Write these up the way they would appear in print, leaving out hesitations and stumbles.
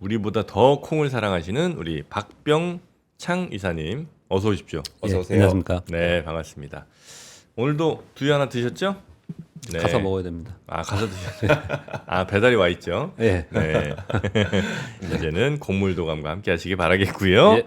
우리보다 더 콩을 사랑하시는 우리 박병창 이사님 어서 오십시오. 어서 예, 오세요. 안녕하십니까. 네, 반갑습니다. 오늘도 두유 하나 드셨죠? 네. 가서 먹어야 됩니다. 아, 가서 드셨어요. 아, 배달이 와 있죠. 예. 네. 이제는 곡물 도감과 함께 하시기 바라겠고요. 예.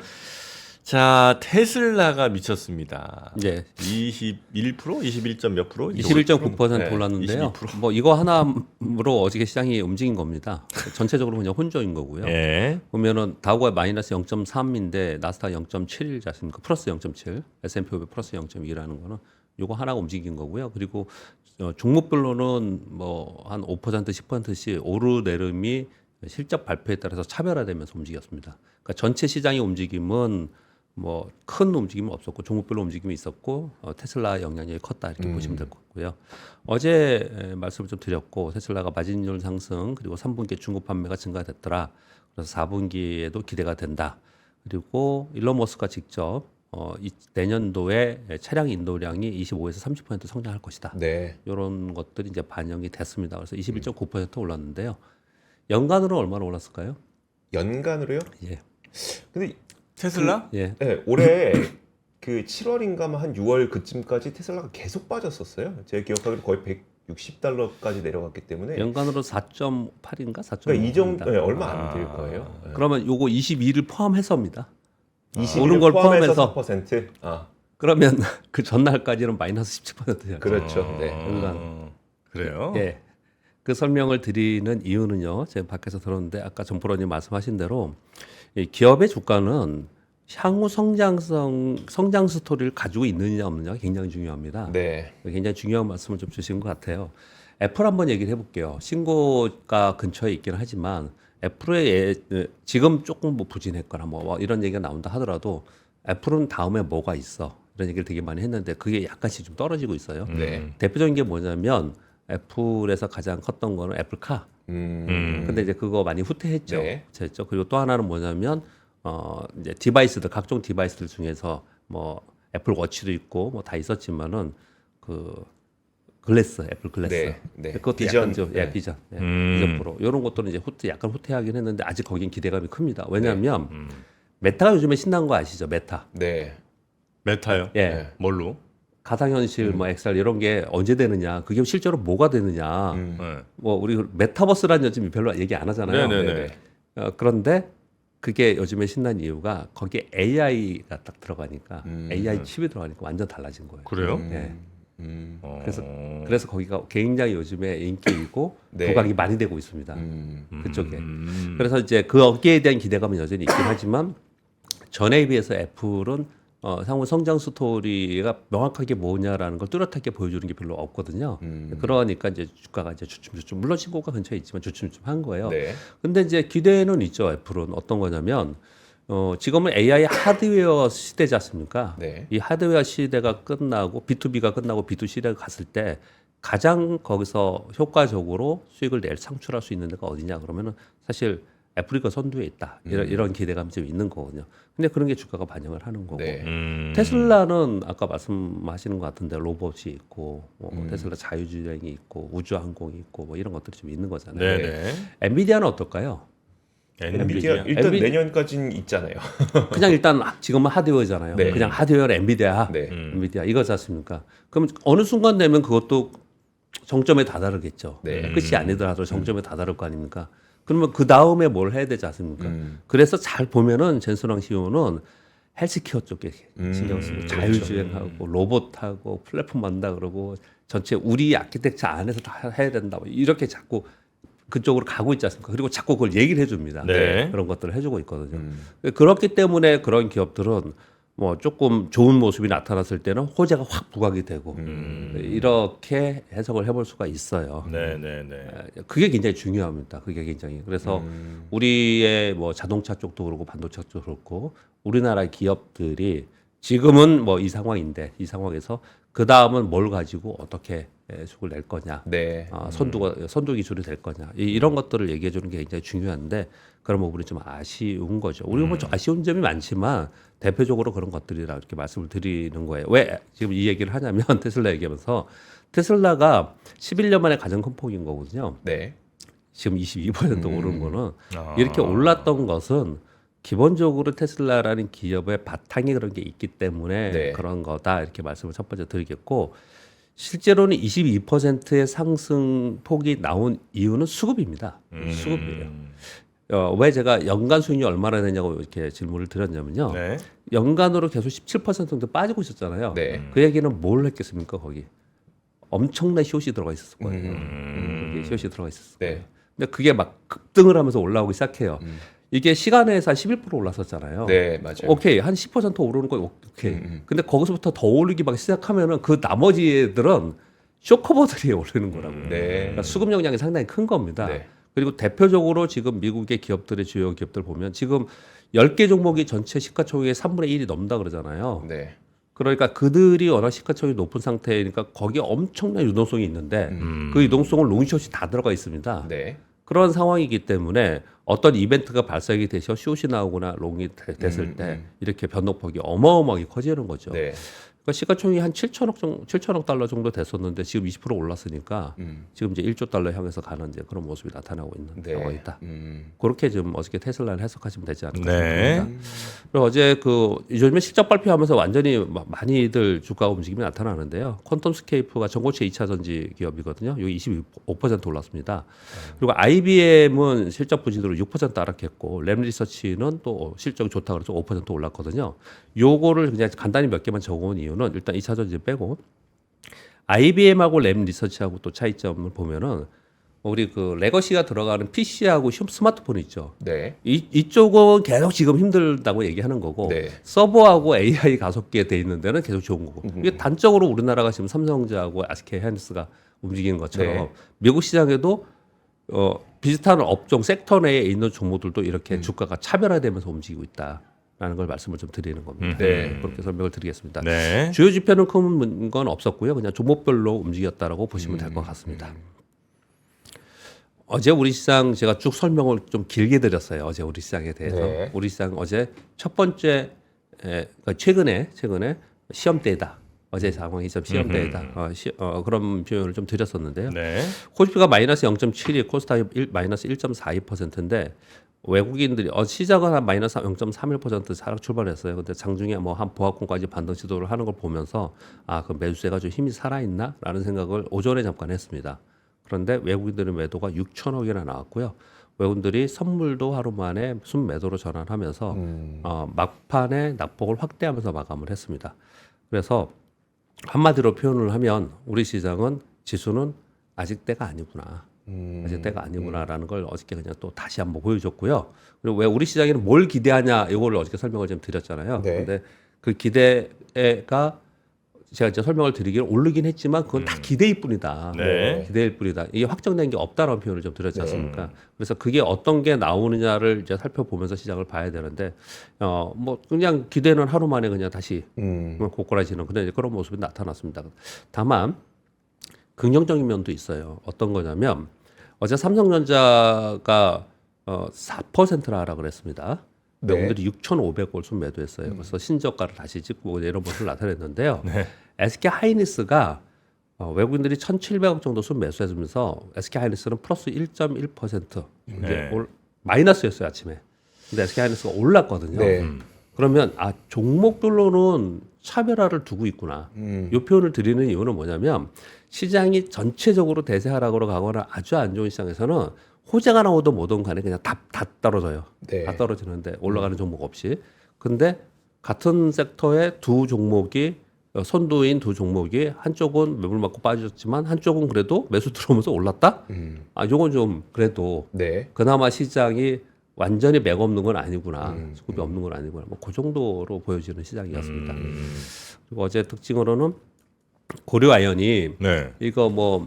자, 테슬라가 미쳤습니다. 예. 21%? 21점 몇 프로? 21.9% 네, 올랐는데요. 22%. 뭐 이거 하나로 어저께 시장이 움직인 겁니다. 전체적으로 그냥 혼조인 거고요. 예. 보면은 다우가 마이너스 0.3인데 나스닥 0.7이지 않습니까? 플러스 0.7, S&P 500 플러스 0.2라는 거는 요거 하나가 움직인 거고요. 그리고 종목별로는 뭐 한 5% 10%씩 오르내림이 실적 발표에 따라서 차별화되면서 움직였습니다. 그러니까 전체 시장의 움직임은 뭐 큰 움직임은 없었고 종목별로 움직임이 있었고 테슬라 영향력이 컸다 이렇게 보시면 될 것 같고요. 어제 말씀을 좀 드렸고 테슬라가 마진율 상승 그리고 3분기에 중고 판매가 증가됐더라. 그래서 4분기에도 기대가 된다. 그리고 일론 머스크가 직접 내년도에 차량 인도량이 25에서 30% 성장할 것이다. 네. 이런 것들이 이제 반영이 됐습니다. 그래서 21.9% 올랐는데요. 연간으로 얼마나 올랐을까요? 연간으로요? 예. 근데 테슬라? 예. 네, 올해 그 7월인가 한 6월 그쯤까지 테슬라가 계속 빠졌었어요. 제가 기억하기로 거의 160달러까지 내려갔기 때문에 연간으로 4.8인가 4.5. 그러니까 이 정도 얼마 안 될 거예요. 네. 그러면 요거 22를 포함해서입니다. 20일 오른 걸 포함해서 포함해서 4%. 아, 그러면 그 전날까지는 마이너스 17%였죠. 그렇죠. 네. 연간. 그래요? 예. 그 설명을 드리는 이유는요. 제가 밖에서 들었는데 아까 정프로님 말씀하신 대로 이 기업의 주가는 향후 성장 스토리를 가지고 있느냐 없느냐가 굉장히 중요합니다. 네. 굉장히 중요한 말씀을 좀 주신 것 같아요. 애플 한번 얘기를 해볼게요. 신고가 근처에 있기는 하지만 애플의 지금 조금 뭐 부진했거나 뭐 이런 얘기가 나온다 하더라도 애플은 다음에 뭐가 있어 이런 얘기를 되게 많이 했는데 그게 약간씩 좀 떨어지고 있어요. 네. 대표적인 게 뭐냐면 애플에서 가장 컸던 거는 애플카. 근데 이제 그거 많이 후퇴했죠. 네. 후퇴했죠. 그리고 또 하나는 뭐냐면 이제 디바이스들 각종 디바이스들 중에서 뭐 애플 워치도 있고 뭐 다 있었지만은 그 글래스 애플 글래스 네, 네. 그것도 비전. 약간 좀 네. 비전 비전 프로 이런 것들은 이제 약간 후퇴하긴 했는데 아직 거긴 기대감이 큽니다. 왜냐하면 메타가 요즘에 신난 거 아시죠? 메타. 네. 메타요? 예. 네. 뭘로? 가상현실 뭐 XR 이런 게 언제 되느냐 그게 실제로 뭐가 되느냐 네. 뭐 우리 메타버스라는 요즘 별로 얘기 안 하잖아요. 네네네. 그런데 그게 요즘에 신난 이유가 거기에 AI가 딱 들어가니까 AI 칩이 들어가니까 완전 달라진 거예요. 그래요? 예. 어. 그래서 거기가 굉장히 요즘에 인기이고 네. 부각이 많이 되고 있습니다. 음. 그쪽에. 그래서 이제 거기에 대한 기대감은 여전히 있긴 하지만 전에 비해서 애플은 향후 성장 스토리가 명확하게 뭐냐라는 걸 뚜렷하게 보여주는 게 별로 없거든요. 그러니까 이제 주가가 이제 주춤주춤 물론 신고가 근처에 있지만 주춤주춤한 거예요. 네. 근데 이제 기대는 있죠. 애플은 어떤 거냐면 지금은 AI 하드웨어 시대지 않습니까? 네. 이 하드웨어 시대가 끝나고 B2B가 끝나고 B2C 시대가 갔을 때 가장 거기서 효과적으로 수익을 창출할 수 있는 데가 어디냐 그러면은 사실 애플이 선두에 있다. 이런 기대감이 좀 있는 거거든요. 근데 그런 게 주가가 반영을 하는 거고. 네. 테슬라는 아까 말씀하시는 것 같은데 로봇이 있고 뭐 테슬라 자유주행이 있고 우주항공이 있고 뭐 이런 것들이 좀 있는 거잖아요. 네네. 엔비디아는 어떨까요? 엔비디아 일단 엔비디- 내년까지는 있잖아요. 그냥 일단 지금은 하드웨어잖아요. 네. 그냥 하드웨어는 엔비디아, 네. 엔비디아 이거지 않습니까? 그럼 어느 순간 되면 그것도 정점에 다다르겠죠. 네. 끝이 아니더라도 정점에 다다를 거 아닙니까? 그러면 그 다음에 뭘 해야 되지 않습니까? 음. 그래서 잘 보면은 젠슨왕 CEO는 헬스케어 쪽에 신경 쓰고 그렇죠. 자율주행하고 로봇하고 플랫폼 만든다 그러고 전체 우리 아키텍처 안에서 다 해야 된다 뭐 이렇게 자꾸 그쪽으로 가고 있지 않습니까? 그리고 자꾸 그걸 얘기를 해줍니다. 네. 그런 것들을 해주고 있거든요. 그렇기 때문에 그런 기업들은 뭐 조금 좋은 모습이 나타났을 때는 호재가 확 부각이 되고 이렇게 해석을 해볼 수가 있어요. 네네네. 그게 굉장히 중요합니다. 그게 굉장히 그래서 우리의 뭐 자동차 쪽도 그렇고 반도체 쪽도 그렇고 우리나라 기업들이 지금은 뭐 이 상황인데 이 상황에서 그 다음은 뭘 가지고 어떻게 수익을 낼 거냐, 네. 선도 기술이 될 거냐 이런 것들을 얘기해 주는 게 굉장히 중요한데 그런 부분이 좀 아쉬운 거죠. 우리가 뭐 좀 아쉬운 점이 많지만 대표적으로 그런 것들이라 이렇게 말씀을 드리는 거예요. 왜 지금 이 얘기를 하냐면 테슬라 얘기하면서 테슬라가 11년 만에 가장 큰 폭인 거거든요. 네. 지금 22% 오른 거는 아. 이렇게 올랐던 것은 기본적으로 테슬라라는 기업의 바탕에 그런 게 있기 때문에 네. 그런 거다 이렇게 말씀을 첫 번째 드리겠고 실제로는 22%의 상승 폭이 나온 이유는 수급입니다. 수급이에요. 왜 제가 연간 수익률이 얼마나 되냐고 이렇게 질문을 드렸냐면요. 네. 연간으로 계속 17% 정도 빠지고 있었잖아요. 네. 그 얘기는 뭘 했겠습니까 거기? 엄청난 숏이 들어가 있었을 거예요. 거기에 숏이 들어가 있었을 거예요. 네. 근데 그게 막 급등을 하면서 올라오기 시작해요. 이게 시간에서 한 11% 올랐었잖아요. 네, 맞아요. 오케이 한 10% 오르는 거 오케이. 근데 거기서부터 더 오르기 막 시작하면은 그 나머지 애들은 쇼커버들이 오르는 거라고. 네. 그러니까 수급 영향이 상당히 큰 겁니다. 네. 그리고 대표적으로 지금 미국의 기업들의 주요 기업들 보면 지금 10개 종목이 전체 시가총액의 3분의 1이 넘는다 그러잖아요. 네. 그러니까 그들이 워낙 시가총액이 높은 상태니까 거기에 엄청난 유동성이 있는데 그 유동성을 롱숏이 다 들어가 있습니다. 네. 그런 상황이기 때문에 어떤 이벤트가 발생이 되셔 숏이 나오거나 롱이 됐을 때 이렇게 변동폭이 어마어마하게 커지는 거죠. 네. 그러니까 시가총액이 한 7천억 달러 정도 됐었는데 지금 20% 올랐으니까 지금 이제 1조 달러 향해서 가는 이제 그런 모습이 나타나고 있는 네. 상황이다. 그렇게 좀 어저께 테슬라를 해석하시면 되지 않을까 네. 생각합니다. 그리고 어제 그 요즘에 실적 발표하면서 완전히 많이들 주가 움직임이 나타나는데요. 퀀텀스케이프가 전고체 2차 전지 기업이거든요. 여기 25% 올랐습니다. 그리고 IBM은 실적 부진으로 6% 하락했고 램리서치는 또 실적이 좋다 그래서 5% 올랐거든요. 요거를 그냥 간단히 몇 개만 적어온 이유는 일단 2차 전지 빼고 IBM하고 램리서치하고 또 차이점을 보면은 우리 그 레거시가 들어가는 PC하고 스마트폰 있죠. 네. 이쪽은 계속 지금 힘들다고 얘기하는 거고 네. 서버하고 AI 가속기에 돼 있는 데는 계속 좋은 거고 이게 단적으로 우리나라가 지금 삼성전자하고 SK 하이닉스가 움직이는 것처럼 네. 미국 시장에도 비슷한 업종 섹터 내에 있는 종목들도 이렇게 주가가 차별화되면서 움직이고 있다라는 걸 말씀을 좀 드리는 겁니다. 네. 그렇게 설명을 드리겠습니다. 네. 주요 지표는 큰 건 없었고요. 그냥 종목별로 움직였다라고 보시면 될 것 같습니다. 어제 우리 시장 제가 쭉 설명을 좀 길게 드렸어요. 어제 우리 시장에 대해서. 네. 우리 시장 어제 첫 번째 그러니까 최근에 시험대다. 어제 상황이 좀 시험대다. 그런 표현을 좀 드렸었는데요. 네. 코스피가 마이너스 0.72, 코스닥이 마이너스 1.42%인데 외국인들이 시작은 한 마이너스 0.31% 하락 출발했어요. 근데 장중에 뭐 한 보합권까지 반등 시도를 하는 걸 보면서 그 매수세가 좀 힘이 살아있나라는 생각을 오전에 잠깐 했습니다. 그런데 외국인들의 매도가 6천억이나 나왔고요. 외국인들이 선물도 하루 만에 순매도로 전환하면서 막판에 낙폭을 확대하면서 마감을 했습니다. 그래서 한마디로 표현을 하면 우리 시장은 지수는 아직 때가 아니구나. 아직 때가 아니구나라는 걸 어저께 그냥 또 다시 한번 보여줬고요. 그리고 왜 우리 시장에는 뭘 기대하냐 이걸 어저께 설명을 좀 드렸잖아요. 네. 근데 그 기대가 제가 이제 설명을 드리기를 오르긴 했지만 그건 다 기대일 뿐이다. 네. 기대일 뿐이다. 이게 확정된 게 없다라는 표현을 좀 드렸지 않습니까? 그래서 그게 어떤 게 나오느냐를 이제 살펴보면서 시장을 봐야 되는데 뭐 그냥 기대는 하루 만에 그냥 다시 고꾸라지는 그런 모습이 나타났습니다. 다만 긍정적인 면도 있어요. 어떤 거냐면 어제 삼성전자가 4%라 하락을 했습니다. 네. 외국인들이 6,500원 순매도했어요. 그래서 신저가를 다시 찍고 이런 모습을 나타냈는데요. SK 하이닉스가 외국인들이 1,700억 정도 순매수했으면서 SK 하이닉스는 플러스 1.1% 네. 마이너스였어요 아침에. 근데 SK 하이닉스가 올랐거든요. 네. 그러면 종목별로는 차별화를 두고 있구나. 이 표현을 드리는 이유는 뭐냐면 시장이 전체적으로 대세 하락으로 가거나 아주 안 좋은 시장에서는 호재가 나오든 뭐든 간에 그냥 다 떨어져요. 네. 다 떨어지는데 올라가는 종목 없이. 근데 같은 섹터의 두 종목이 선두인 두 종목이 한쪽은 매물 맞고 빠졌지만 한쪽은 그래도 매수 들어오면서 올랐다? 요건 좀 그래도 네. 그나마 시장이 완전히 맥 없는 건 아니구나. 수급이 없는 건 아니구나. 뭐 그 정도로 보여지는 시장이었습니다. 그리고 어제 특징으로는 고려아연이 네. 이거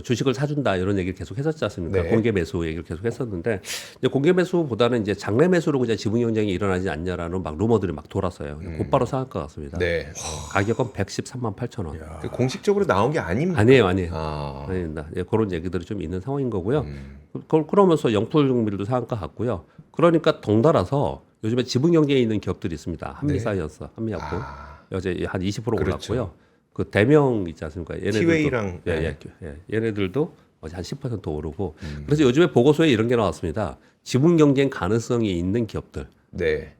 주식을 사준다 이런 얘기를 계속 했었지 않습니까? 네. 공개 매수 얘기를 계속 했었는데 이제 공개 매수보다는 이제 장외 매수로 그냥 지분 경쟁이 일어나지 않냐라는 막 루머들이 막 돌았어요. 곧바로 상한 것 같습니다. 네. 가격은 113만 8천 원. 그 공식적으로 나온 게 아닙니다. 아니에요. 아. 아닙니다. 예, 그런 얘기들이 좀 있는 상황인 거고요. 그러면서 영풀 종밀도 상한가 같고요. 그러니까 덩달아서 요즘에 지분 경쟁에 있는 기업들이 있습니다. 한미사이언스, 한미약품 어제 한 20% 그렇죠. 올랐고요. 그 대명 있지 않습니까? 얘네들도 티웨이랑 얘네들도 어제 한 10% 오르고. 그래서 요즘에 보고서에 이런 게 나왔습니다. 지분 경쟁 가능성이 있는 기업들 네.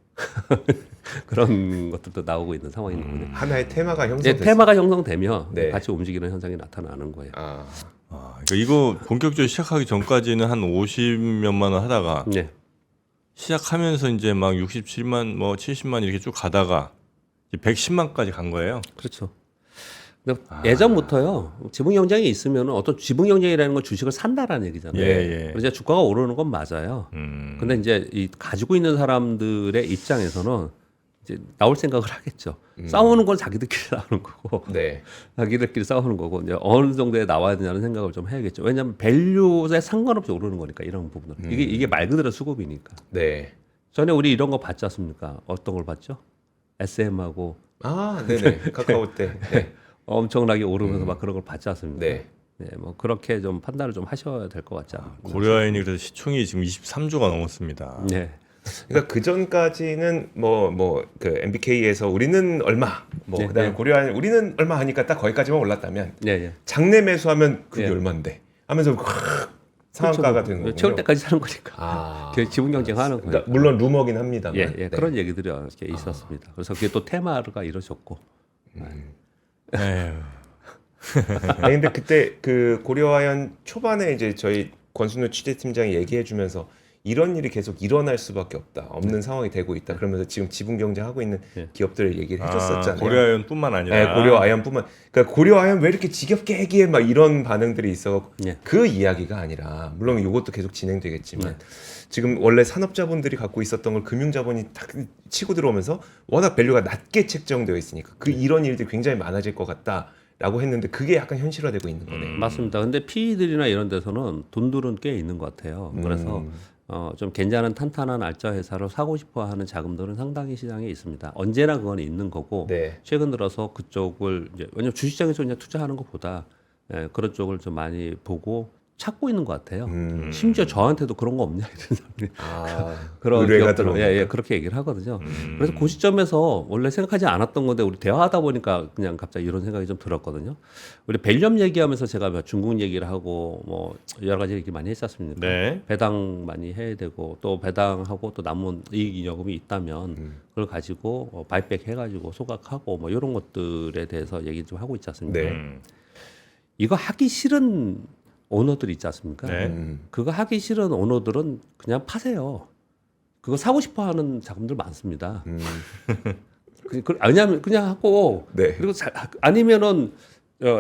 그런 것들도 나오고 있는 상황인 거거든요. 하나의 테마가 이제 형성됐어요. 테마가 형성되면 네. 같이 움직이는 현상이 나타나는 거예요. 아, 그러니까 이거 본격적으로 시작하기 전까지는 한 50몇만 원 하다가 네. 시작하면서 이제 막 67만 뭐 70만 이렇게 쭉 가다가 이제 110만까지 간 거예요. 그렇죠. 근데 예전부터요 지분 경쟁이 있으면 어떤 지분 경쟁이라는 건 주식을 산다라는 얘기잖아요. 예, 예. 그래서 이제 주가가 오르는 건 맞아요. 근데 이제 이 가지고 있는 사람들의 입장에서는 이제 나올 생각을 하겠죠. 싸우는 건 자기들끼리 싸우는 거고, 네. 자기들끼리 싸우는 거고 이제 어느 정도에 나와야 되냐는 생각을 좀 해야겠죠. 왜냐하면 밸류에 상관없이 오르는 거니까 이런 부분은 이게 말 그대로 수급이니까. 네. 전에 우리 이런 거 봤지 않습니까? 어떤 걸 봤죠? SM하고 아, 네네. 카카오 때. 네. 엄청나게 오르면서 막 그런 걸 봤지 않습니까? 네. 네, 뭐 그렇게 좀 판단을 좀 하셔야 될 것 같지 않아요? 고려아연이 그래서 시총이 지금 23조가 넘었습니다. 네, 그러니까 그 전까지는 그 MBK에서 우리는 얼마, 네, 그다음에 네. 고려한 우리는 얼마 하니까 딱 거기까지만 올랐다면 네, 네. 장내 매수하면 그게 네. 얼마인데 하면서 확 상한가가 되는 거군요. 채울 때까지 사는 거니까. 아, 그 지분 경쟁하는 거예요. 그러니까 물론 루머긴 합니다만. 예, 예, 네. 그런 얘기들이 이렇게 있었습니다. 그래서 그게 또 테마가 이루어졌고. 에휴. 아니 근데 그때 그 고려아연 초반에 이제 저희 권순우 취재팀장이 얘기해주면서 이런 일이 계속 일어날 수밖에 없다. 없는 상황이 되고 있다. 그러면서 지금 지분 경쟁하고 있는 네. 기업들을 얘기를 해줬었잖아요. 고려아연뿐만 아니라 네, 고려아연뿐만. 그러니까 고려아연 왜 이렇게 지겹게 얘기해? 막 이런 반응들이 있어. 네. 그 이야기가 아니라 물론 이것도 계속 진행되겠지만 네. 지금 원래 산업자본들이 갖고 있었던 걸 금융자본이 탁 치고 들어오면서 워낙 밸류가 낮게 책정되어 있으니까 그 이런 일들이 굉장히 많아질 것 같다라고 했는데 그게 약간 현실화되고 있는 거네. 맞습니다. 근데 PE들이나 이런 데서는 돈들은 꽤 있는 것 같아요. 그래서 좀 괜찮은 탄탄한 알짜 회사를 사고 싶어 하는 자금들은 상당히 시장에 있습니다. 언제나 그건 있는 거고 네. 최근 들어서 그쪽을 이제 왜냐면 주식시장에서 그냥 투자하는 것보다 그런 쪽을 좀 많이 보고 찾고 있는 것 같아요. 심지어 저한테도 그런 거 없냐 이런 사람들이 그런 의뢰가 기업들은 들어오니까. 예, 그렇게 얘기를 하거든요. 그래서 그 시점에서 원래 생각하지 않았던 건데 우리 대화하다 보니까 그냥 갑자기 이런 생각이 좀 들었거든요. 우리 밸류업 얘기하면서 제가 중국 얘기를 하고 뭐 여러 가지 얘기 많이 했지 않습니까? 네. 배당 많이 해야 되고 또 배당하고 또 남은 이익잉여금이 있다면 그걸 가지고 바이백 해가지고 소각하고 뭐 이런 것들에 대해서 얘기 좀 하고 있지 않습니까? 네. 이거 하기 싫은 오너들 있지 않습니까? 네. 그거 하기 싫은 오너들은 그냥 파세요. 그거 사고 싶어하는 자금들 많습니다. 왜냐하면 그냥 하고 네. 그리고 아니면은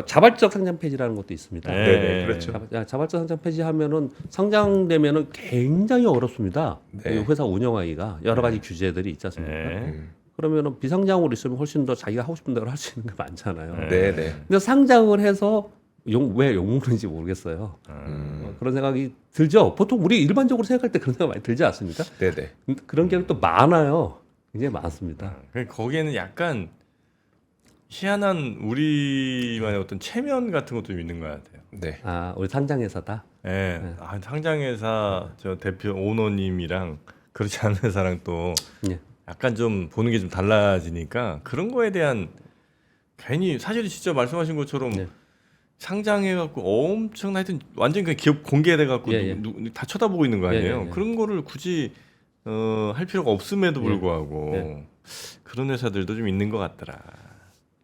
자발적 상장 폐지라는 것도 있습니다. 네. 네네, 그렇죠. 자발적 상장 폐지하면은 상장되면은 굉장히 어렵습니다. 네. 이 회사 운영하기가 여러 가지 규제들이 있지 않습니까? 네. 그러면은 비상장으로 있으면 훨씬 더 자기가 하고 싶은 대로 할 수 있는 게 많잖아요. 네, 네. 근데 상장을 해서 왜 욕먹는지 모르겠어요. 그런 생각이 들죠. 보통 우리 일반적으로 생각할 때 그런 생각 많이 들지 않습니까? 네, 네. 그런 기업이 또 많아요. 굉장히 많습니다. 거기에는 약간 희한한 우리만의 어떤 체면 같은 것도 좀 있는 것 같아요. 네. 아, 우리 상장회사다. 예. 상장회사 저 대표 오너님이랑 그렇지 않은 회사랑 또 예. 약간 좀 보는 게 좀 달라지니까 그런 거에 대한 괜히 사실 진짜 말씀하신 것처럼 네. 상장해갖고 엄청 하여튼 완전 그 기업 공개돼갖고 예, 예. 다 쳐다보고 있는 거 아니에요? 예, 예, 예. 그런 거를 굳이 할 필요가 없음에도 불구하고 예. 그런 회사들도 좀 있는 것 같더라.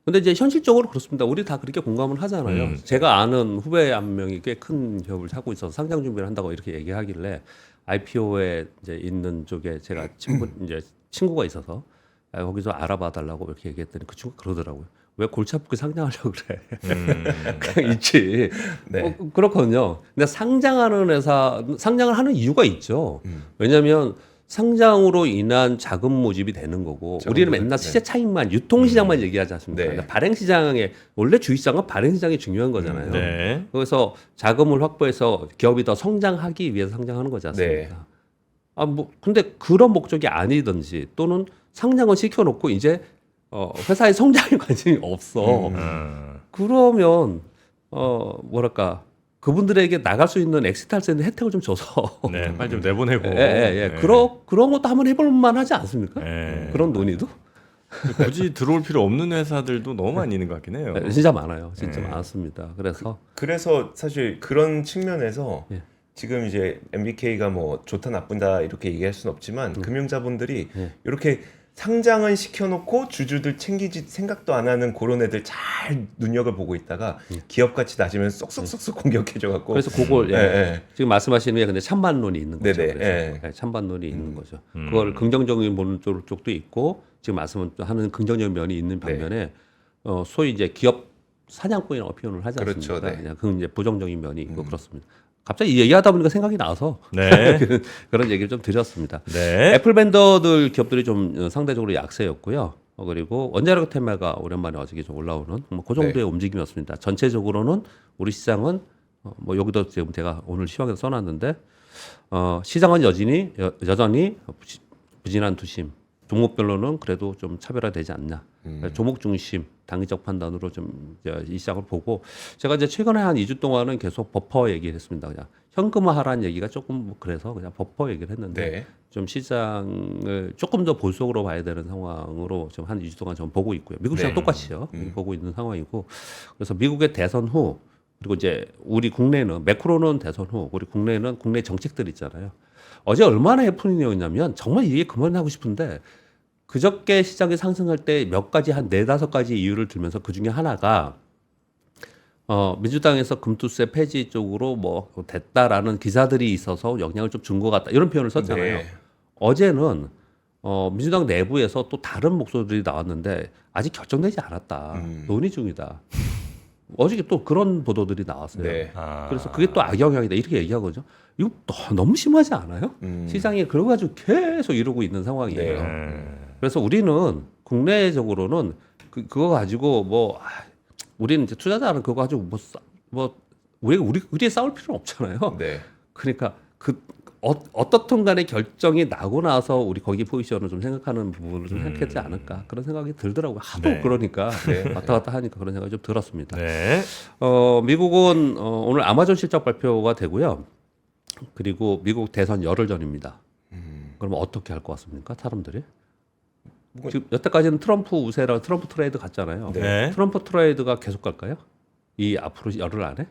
근데 이제 현실적으로 그렇습니다. 우리 다 그렇게 공감을 하잖아요. 제가 아는 후배 한 명이 꽤 큰 기업을 하고 있어서 상장 준비를 한다고 이렇게 얘기하길래 IPO에 이제 있는 쪽에 제가 친구가 있어서 거기서 알아봐 달라고 이렇게 얘기했더니 그 친구가 그러더라고요. 왜 골치 아프게 상장하려고 그래? 그냥 있지. 네. 그렇거든요. 근데 상장하는 회사, 상장을 하는 이유가 있죠. 왜냐하면 상장으로 인한 자금 모집이 되는 거고, 자금 우리는 모집, 맨날 네. 시세 차익만, 유통시장만 얘기하지 않습니까? 네. 근데 발행시장에, 원래 주식시장은 발행시장이 중요한 거잖아요. 네. 그래서 자금을 확보해서 기업이 더 성장하기 위해서 상장하는 거지 않습니까? 네. 근데 그런 목적이 아니든지 또는 상장을 시켜놓고 이제 회사의 성장에 관심이 없어. 그러면 뭐랄까 그분들에게 나갈 수 있는 엑시트 할 수 있는 혜택을 좀 줘서 네, 빨리 좀 내보내고. 예. 네. 그런 것도 한번 해볼 만하지 않습니까? 네. 그런 논의도 굳이 들어올 필요 없는 회사들도 너무 많이 있는 것 같긴 해요. 진짜 많아요. 진짜 네. 많습니다. 그래서 사실 그런 측면에서 예. 지금 이제 MBK가 뭐 좋다 나쁜다 이렇게 얘기할 수는 없지만 금융자본들이 예. 이렇게 상장은 시켜놓고 주주들 챙기지 생각도 안 하는 그런 애들 잘 눈여겨 보고 있다가 기업 가치 낮으면 쏙쏙쏙쏙 공격해줘갖고 그래서 그걸 예. 지금 말씀하시는 게 근데 찬반론이 있는 거죠. 네네. 그래서 예. 네, 찬반론이 있는 거죠. 그걸 긍정적인 보는 쪽도 있고 지금 말씀하는 긍정적인 면이 있는 반면에 소위 이제 기업 사냥꾼이라고 표현을 하지 그렇죠. 않습니까? 네. 그냥 그 이제 부정적인 면이 있고 그렇습니다. 갑자기 이 얘기하다 보니까 생각이 나서 네. 그런 얘기를 좀 드렸습니다. 네. 애플 벤더들 기업들이 좀 상대적으로 약세였고요. 그리고 원자력 테마가 오랜만에 어저께 좀 올라오는 그 정도의 움직임이었습니다. 전체적으로는 우리 시장은 뭐 여기도 지금 제가 오늘 시황에서 써놨는데 시장은 여전히 부진한 투심. 종목별로는 그래도 좀 차별화되지 않냐. 종목 중심 단기적 판단으로 좀 이 시장을 보고 제가 이제 최근에 한 2주 동안은 계속 버퍼 얘기를 했습니다. 그냥 현금화하라는 얘기가 조금 뭐 그래서 그냥 버퍼 얘기를 했는데 네. 좀 시장을 조금 더 보수적으로 봐야 되는 상황으로 지금 한 2주 동안 좀 보고 있고요. 미국 시장 네. 똑같이요. 보고 있는 상황이고 그래서 미국의 대선 후 그리고 이제 우리 국내는 매크로는 대선 후 우리 국내는 국내 정책들 있잖아요. 어제 얼마나 해프닝이었냐면 정말 이게 그만하고 싶은데 그저께 시장이 상승할 때 몇 가지 한 4-5가지 이유를 들면서 그 중에 하나가 민주당에서 금투세 폐지 쪽으로 뭐 됐다라는 기사들이 있어서 영향을 좀 준 것 같다 이런 표현을 썼잖아요. 네. 어제는 민주당 내부에서 또 다른 목소리들이 나왔는데 아직 결정되지 않았다. 논의 중이다. 어저께 또 그런 보도들이 나왔어요. 네. 그래서 그게 또 악영향이다 이렇게 얘기하거든요. 이거 너무 심하지 않아요? 시장이 그거 가지고 계속 이러고 있는 상황이에요. 네. 그래서 우리는 국내적으로는 그거 가지고 우리는 이제 투자자는 그거 가지고 우리에 싸울 필요는 없잖아요. 네. 그러니까 어떻든 간에 결정이 나고 나서 우리 거기 포지션을 좀 생각하는 부분을 좀 생각했지 않을까 그런 생각이 들더라고요. 하도 네. 그러니까 네. 왔다 갔다 하니까 그런 생각이 좀 들었습니다. 네. 미국은 오늘 아마존 실적 발표가 되고요. 그리고 미국 대선 열흘 전입니다. 그러면 어떻게 할 것 같습니까, 사람들이? 지금 여태까지는 트럼프 우세라 트럼프 트레이드 갔잖아요. 네. 트럼프 트레이드가 계속 갈까요? 이 앞으로 열흘 안에?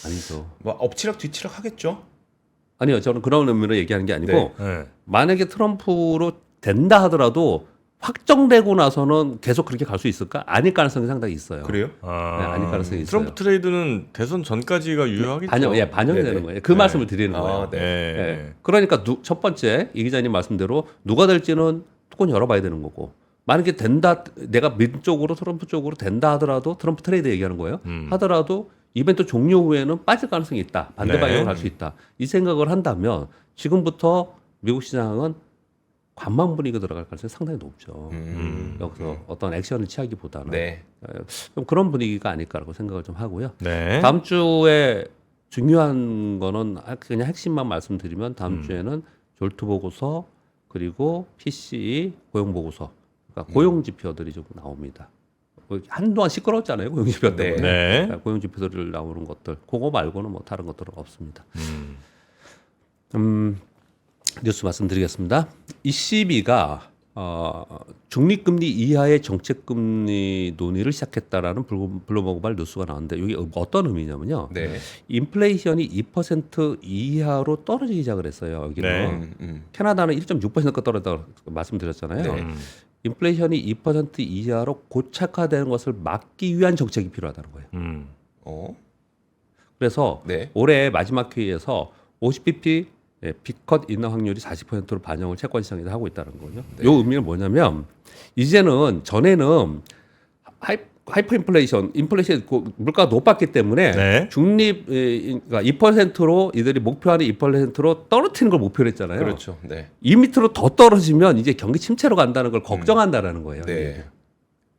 아니죠. 뭐 엎치락 뒤치락 하겠죠. 아니요, 저는 그런 의미로 얘기하는 게 아니고 네. 네. 만약에 트럼프로 된다 하더라도 확정되고 나서는 계속 그렇게 갈 수 있을까? 아닐 가능성이 상당히 있어요. 그래요? 네, 아닐 가능성이 있어요. 트럼프 트레이드는 대선 전까지가 유효하겠죠. 반영이 네네. 되는 거예요. 그 말씀을 드리는 거예요. 아, 네. 네. 예. 그러니까 첫 번째 이 기자님 말씀대로 누가 될지는 조금 열어봐야 되는 거고 만약에 된다 내가 민 쪽으로 트럼프 쪽으로 된다 하더라도 트럼프 트레이드 얘기하는 거예요. 하더라도 이벤트 종료 후에는 빠질 가능성이 있다. 반대 네. 방향으로 갈 수 있다. 이 생각을 한다면 지금부터 미국 시장은 관망 분위기 들어갈 가능성이 상당히 높죠. 여기서 어떤 액션을 취하기보다는 네. 좀 그런 분위기가 아닐까라고 생각을 좀 하고요. 네. 다음 주에 중요한 거는 그냥 핵심만 말씀드리면 다음 주에는 졸트 보고서 그리고 PCE 고용 보고서, 그러니까 고용 지표들이 좀 나옵니다. 한동안 시끄러웠잖아요, 고용 지표 때문에. 네. 고용 지표들 나오는 것들, 그거 말고는 뭐 다른 것들은 없습니다. 뉴스 말씀드리겠습니다. ECB가 중립금리 이하의 정책금리 논의를 시작했다라는 블룸버그발 뉴스가 나왔는데 이게 어떤 의미냐면요. 네. 인플레이션이 2% 이하로 떨어지기 시작을 했어요. 여기는 네. 캐나다는 1.6%가 떨어졌다고 말씀드렸잖아요. 네. 인플레이션이 2% 이하로 고착화되는 것을 막기 위한 정책이 필요하다는 거예요. 어? 그래서 네. 올해 마지막 회의에서 50bp 빅컷 인하 확률이 40%로 반영을 채권 시장에서 하고 있다는 거죠. 네. 이 의미는 뭐냐면 이제는 전에는 하이퍼 인플레이션 물가가 높았기 때문에 네. 중립 그러니까 2%로 이들이 목표하는 2%로 떨어뜨리는 걸 목표로 했잖아요. 그렇죠. 네. 이 밑으로 더 떨어지면 이제 경기 침체로 간다는 걸 걱정한다라는 거예요. 네.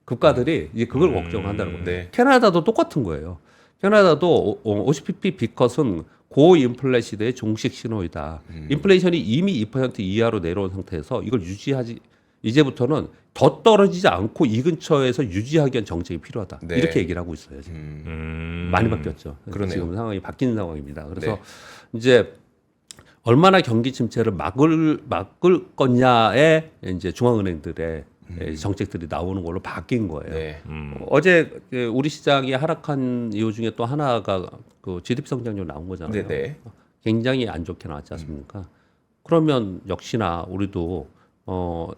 국가들이 이제 그걸 걱정한다는 거예요. 네. 캐나다도 똑같은 거예요. 캐나다도 50pp 빅컷은 고인플레 시대의 종식 신호이다. 인플레이션이 이미 2% 이하로 내려온 상태에서 이걸 유지하지 이제부터는 더 떨어지지 않고 이 근처에서 유지하기 위한 정책이 필요하다. 네. 이렇게 얘기를 하고 있어요. 지금. 많이 바뀌었죠. 그러네요. 지금 상황이 바뀐 상황입니다. 그래서 네. 이제 얼마나 경기 침체를 막을 거냐에 이제 중앙은행들의 정책들이 나오는 걸로 바뀐 거예요. 네. 어제 우리 시장이 하락한 이유 중에 또 하나가 그 GDP 성장률 나온 거잖아요. 네네. 굉장히 안 좋게 나왔지 않습니까? 그러면 역시나 우리도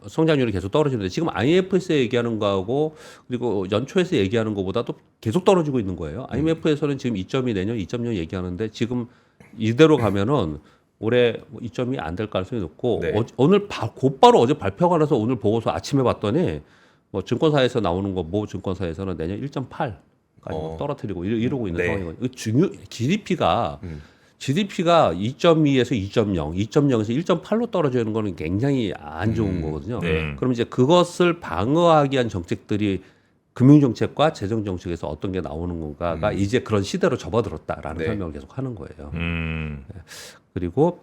성장률이 계속 떨어지는데 지금 IMF에서 얘기하는 거하고 그리고 연초에서 얘기하는 것보다도 계속 떨어지고 있는 거예요. IMF에서는 지금 2.2 내년 2.0 얘기하는데 지금 이대로 가면은 올해 2.2 안 될 가능성이 높고 네. 오늘 곧바로 어제 발표가 나서 오늘 보고서 아침에 봤더니 뭐 증권사에서 나오는 거 모 증권사에서는 내년 1.8까지 떨어뜨리고 이러고 있는 네. 상황이거든요. GDP가 2.2에서 2.0, 2.0에서 1.8로 떨어지는 거는 굉장히 안 좋은 거거든요. 네. 그럼 이제 그것을 방어하기 위한 정책들이 금융정책과 재정정책에서 어떤 게 나오는 건가가 이제 그런 시대로 접어들었다라는 네. 설명을 계속 하는 거예요. 그리고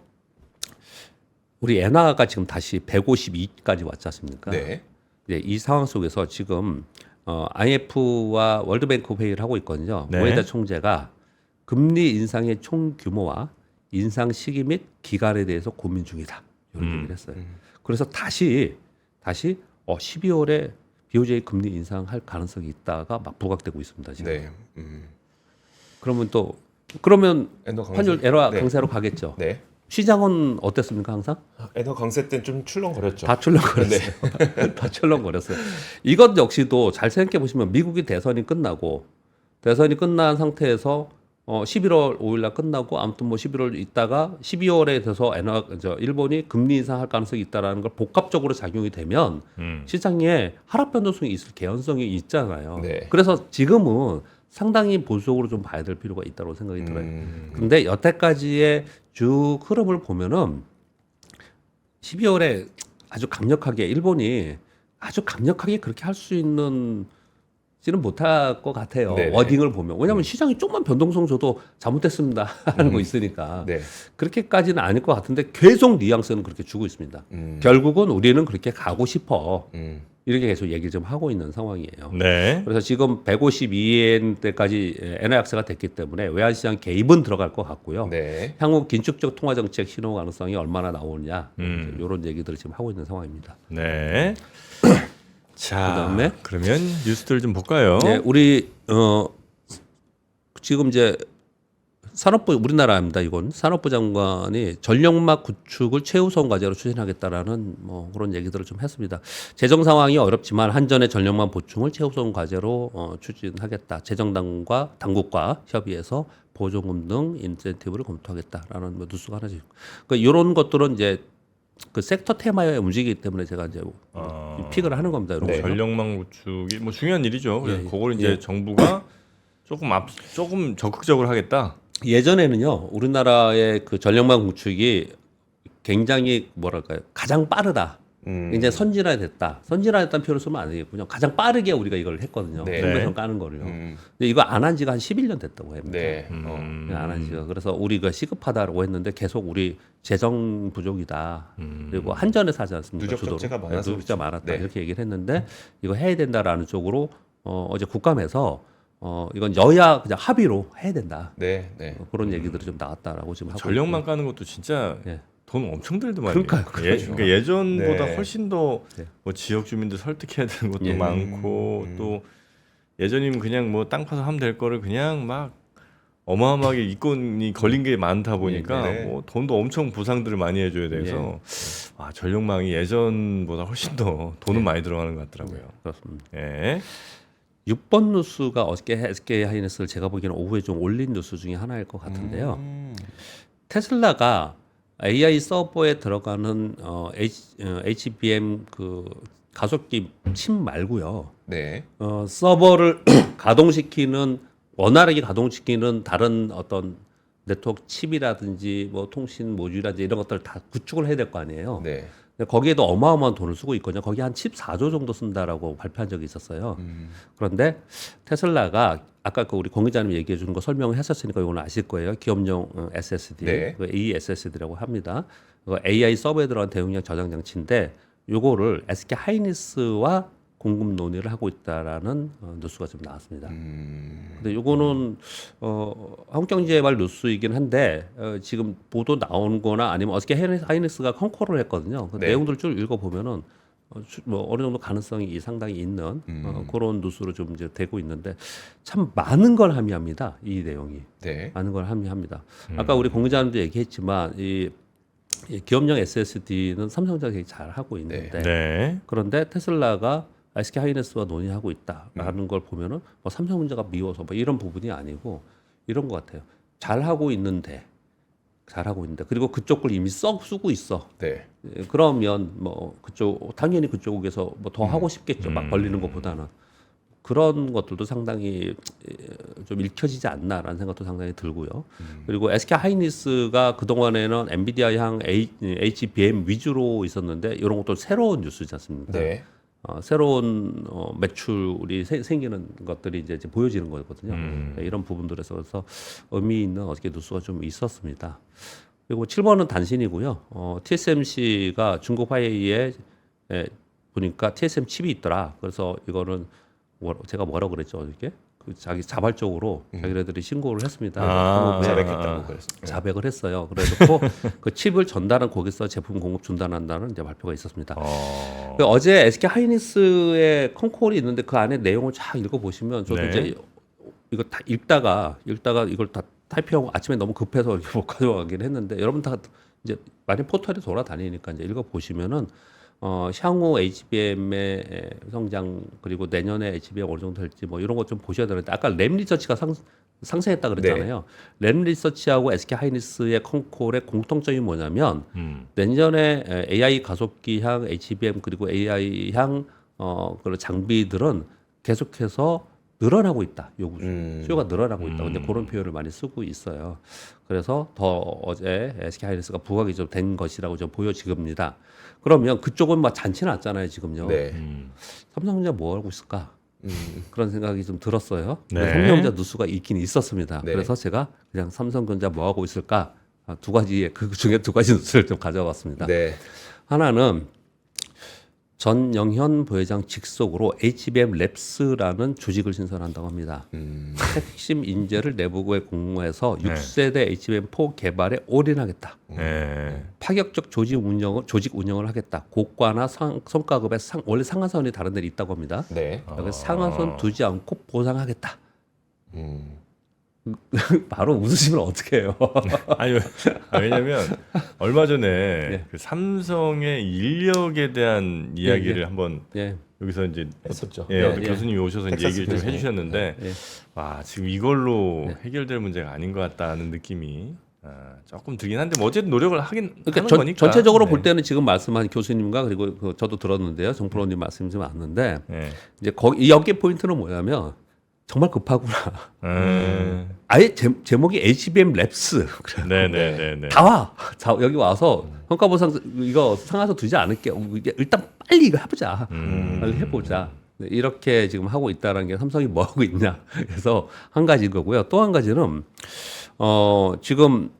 우리 엔화가 지금 다시 152까지 왔지 않습니까? 네. 네, 이 상황 속에서 지금 IMF와 월드뱅크 회의를 하고 있거든요. 네. 모에다 총재가 금리 인상의 총 규모와 인상 시기 및 기간에 대해서 고민 중이다. 이런 얘기를 했어요. 그래서 다시 12월에 BOJ 금리 인상할 가능성이 있다가 막 부각되고 있습니다. 지금. 네. 그러면 엔화 강세. 환율 엔화 네. 강세로 가겠죠. 네. 시장은 어땠습니까 항상? 엔화 강세 때는 좀 출렁거렸죠. 다 출렁거렸어요. 다 출렁거렸어요. 이것 역시도 잘 생각해 보시면 미국이 대선이 끝난 상태에서 11월 5일 날 끝나고 아무튼 뭐 11월 있다가 12월에 돼서 일본이 금리 인상할 가능성이 있다라는 걸 복합적으로 작용이 되면 시장에 하락 변동성이 있을 개연성이 있잖아요. 네. 그래서 지금은 상당히 보수적으로 좀 봐야 될 필요가 있다고 생각이 들어요. 근데 여태까지의 쭉 흐름을 보면은 12월에 아주 강력하게 일본이 아주 강력하게 그렇게 할 수 있는 지는 못할 것 같아요. 네네. 워딩을 보면. 왜냐하면 시장이 조금만 변동성 줘도 잘못됐습니다 하는 거 있으니까. 네. 그렇게까지는 아닐 것 같은데 계속 뉘앙스는 그렇게 주고 있습니다. 결국은 우리는 그렇게 가고 싶어. 이렇게 계속 얘기를 좀 하고 있는 상황이에요. 네. 그래서 지금 152엔 때까지 엔화 약세가 됐기 때문에 외환시장 개입은 들어갈 것 같고요. 네. 향후 긴축적 통화 정책 신호 가능성이 얼마나 나오느냐 이런 얘기들을 지금 하고 있는 상황입니다. 네. 자, 그다음에? 그러면 뉴스들 좀 볼까요? 네, 우리 지금 이제 산업부 우리나라입니다. 이건 산업부 장관이 전력망 구축을 최우선 과제로 추진하겠다라는 뭐 그런 얘기들을 좀 했습니다. 재정 상황이 어렵지만 한전의 전력망 보충을 최우선 과제로 추진하겠다. 재정당과 당국과 협의해서 보조금 등 인센티브를 검토하겠다라는 뭐 뉴스가 하나 있고. 그러니까 이런 것들은 이제 그 섹터 테마에 움직이기 때문에 제가 이제 픽을 하는 겁니다. 이런 네. 거죠. 전력망 구축이 뭐 중요한 일이죠. 그래서 예, 그걸 이제 예. 정부가 조금 적극적으로 하겠다. 예전에는요, 우리나라의 그 전력망 구축이 굉장히 뭐랄까요, 가장 빠르다. 이제 선진화됐다. 선진화됐다는 표현을 쓰면 안 되겠군요. 가장 빠르게 우리가 이걸 했거든요. 네. 생배선 까는 거를요. 근데 이거 안 한 지가 한 11년 됐다고 합니다. 네. 안 한 지가. 그래서 우리가 시급하다라고 했는데 계속 우리 재정 부족이다. 그리고 한전에서 하지 않습니까? 누적 주도로. 적재가 많아서 누적 적재가 많았다. 네. 이렇게 얘기를 했는데 이거 해야 된다라는 쪽으로 어제 국감에서 이건 여야 그냥 합의로 해야 된다. 네. 네. 그런 얘기들이 좀 나왔다라고 지금 하고 전력망 있고요. 까는 것도 진짜 예. 돈 엄청 들더만. 그러니까요. 그러니까 예전보다 네. 훨씬 더 네. 뭐 지역 주민들 설득해야 되는 것도 예. 많고 또 예전이면 그냥 뭐 땅 파서 하면 될 거를 그냥 막 어마어마하게 이권이 걸린 게 많다 보니까 네. 뭐 돈도 엄청 보상들을 많이 해줘야 돼서 아, 전력망이 예전보다 훨씬 더 돈은 많이 들어가는 것 같더라고요. 그렇습니다. 예. 6번 뉴스가 어저께 SK 하이닉스를 제가 보기에는 오후에 좀 올린 뉴스 중에 하나일 것 같은데요. 테슬라가 AI 서버에 들어가는 HBM 그 가속기 칩 말고요. 네. 서버를 가동시키는 원활하게 가동시키는 다른 어떤 네트워크 칩이라든지 뭐 통신 모듈이라든지 이런 것들을 다 구축을 해야 될 거 아니에요. 네. 근데 거기에도 어마어마한 돈을 쓰고 있거든요. 거기 한 14조 정도 쓴다라고 발표한 적이 있었어요. 그런데 테슬라가 아까 그 우리 공 기자님 얘기해 주는 거 설명을 했었으니까 이거는 아실 거예요. 기업용 SSD, 네. 그 ASSD라고 합니다. 그 AI 서버에 들어간 대용량 저장 장치인데 요거를 SK 하이닉스와 공급 논의를 하고 있다라는 뉴스가 좀 나왔습니다. 근데 요거는 한국경제발 뉴스이긴 한데 지금 보도 나온 거나 아니면 어저께 하이닉스가 컨콜을 했거든요. 그 네. 내용들을 쭉 읽어 보면은 뭐 어느 정도 가능성이 상당히 있는 그런 뉴스로 좀 이제 되고 있는데 참 많은 걸 함의합니다. 이 내용이 네. 많은 걸 함의합니다. 아까 우리 공 기자님도 얘기했지만 이 기업용 SSD는 삼성전자 굉장히 잘 하고 있는데 네. 그런데 테슬라가 SK 하이닉스와 논의하고 있다라는 걸 보면은 뭐 삼성전자가 미워서 뭐 이런 부분이 아니고 이런 것 같아요. 잘 하고 있는데 그리고 그쪽을 이미 쓰고 있어. 네. 예, 그러면 뭐 그쪽 당연히 그쪽에서 뭐 더 하고 싶겠죠. 막 벌리는 것보다는 그런 것들도 상당히 좀 읽혀지지 않나라는 생각도 상당히 들고요. 그리고 SK 하이닉스가 그 동안에는 엔비디아향 HBM 위주로 있었는데 이런 것도 새로운 뉴스지 않습니까? 네. 새로운 매출이 생기는 것들이 이제 보여지는 거거든요. 네, 이런 부분들에서 그래서 의미 있는 어떻게 뉴스가 좀 있었습니다. 그리고 7번은 단신이고요. TSMC가 중국 화웨이에 보니까 TSM 칩이 있더라. 그래서 이거는 제가 뭐라고 그랬죠 어저께? 그 자기 자발적으로 자기네들이 신고를 했습니다. 아, 자백했다고 그랬어요. 자백을 했어요. 그래서 그 칩을 전달한 거기서 제품 공급 중단한다는 이제 발표가 있었습니다. 어제 SK 하이닉스의 컨콜이 있는데 그 안에 내용을 쫙 읽어보시면 저도 네. 이제 이거 다 읽다가 이걸 다 타이핑하고 아침에 너무 급해서 이렇게 못 가져가긴 했는데 여러분 다 이제 많이 포털에 돌아다니니까 이제 읽어보시면은 향후 HBM의 성장 그리고 내년에 HBM 어느 정도 될지 뭐 이런 것 좀 보셔야 되는데 아까 램 리서치가 상승했다 그랬잖아요. 램 리서치하고 SK 하이닉스의 컨콜의 공통점이 뭐냐면 내년에 AI 가속기향 HBM 그리고 AI향 그런 장비들은 계속해서 늘어나고 있다. 수요가 늘어나고 있다. 근데 그런 표현을 많이 쓰고 있어요. 그래서 더 어제 SK 하이닉스가 부각이 좀 된 것이라고 좀 보여집니다. 그러면 그쪽은 막 잔치 났잖아요, 지금요. 네. 삼성전자 뭐 하고 있을까? 그런 생각이 좀 들었어요. 네. 삼성전자 뉴스가 있긴 있었습니다. 네. 그래서 제가 그냥 삼성전자 뭐 하고 있을까? 두 가지의 그 중에 두 가지 뉴스를 좀 가져왔습니다. 네. 하나는 전영현 부회장 직속으로 HBM 랩스라는 조직을 신설한다고 합니다. 핵심 인재를 내부에 공모해서 6세대 HBM4 개발에 올인하겠다. 네. 파격적 조직 운영을 하겠다. 고가나 성과급의 원래 상한선이 다른 데 있다고 합니다. 네. 여기 상한선 두지 않고 보상하겠다. 음. 바로 웃으시면 어떡해요. 아니 왜냐면 얼마 전에 예. 그 삼성의 인력에 대한 이야기를 예. 한번 예. 여기서 이제 했었죠. 예, 네, 어떤 예. 교수님이 오셔서 이제 텍사스 얘기를 좀 교수님. 해주셨는데 예. 와 지금 이걸로 해결될 문제가 아닌 것 같다는 느낌이 조금 들긴 한데 뭐 어쨌든 노력을 하긴 하는 거니까. 전체적으로 네. 볼 때는 지금 말씀한 교수님과 그리고 저도 들었는데요. 정프로님 말씀이 좀 왔는데 네. 이제 여기 포인트는 뭐냐면 정말 급하구나. 아예 제목이 HBM 랩스. 네네네네. 다 와. 자, 여기 와서 성과 보상 이거 상하서 두지 않을게. 일단 빨리 이거 해보자. 빨리 해보자. 네, 이렇게 지금 하고 있다는 게 삼성이 뭐 하고 있냐. 그래서 한 가지 거고요. 또 한 가지는 지금